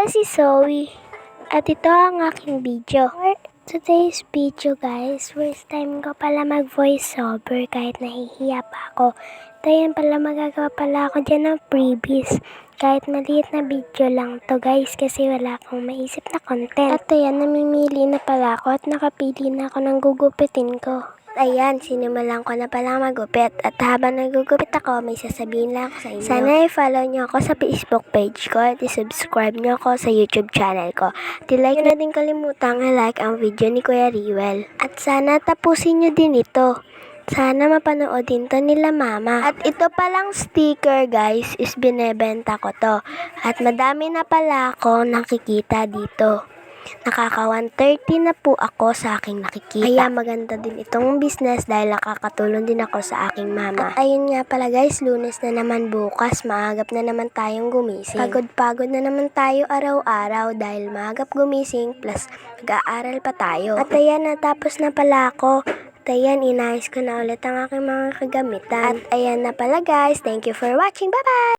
si Zoe at ito ang aking video. For today's video guys, first time ko pala mag voiceover kahit nahihiya pa ako. Ayan pala, magagawa pala ako dyan ng freebies. Kahit maliit na video lang to guys kasi wala akong maisip na content. At ayan, namimili na pala ako at nakapili na ako ng gugupitin ko. Ayan, sinimulan ko na pala magupit. At habang nagugupit ako, may sasabihin lang ako sa inyo. Sana i-follow nyo ako sa Facebook page ko at i-subscribe nyo ako sa YouTube channel ko. At i-like na din kalimutang i-like ang video ni Kuya Riwel. At sana tapusin nyo din ito. Sana mapanood din to nila mama. At ito palang sticker guys is binebenta ko to. At madami na pala ako nakikita dito. Nakaka 130 na po ako sa aking nakikita. Kaya maganda din itong business dahil nakakatulong din ako sa aking mama. At ayun nga pala guys, Lunes na naman bukas, maagap na naman tayong gumising. Pagod na naman tayo araw-araw dahil maagap gumising plus mag-aaral pa tayo. At ayan, natapos na pala ako. At ayan, inayos ko na ulit ang aking mga kagamitan. At ayan na pala guys, thank you for watching, bye bye!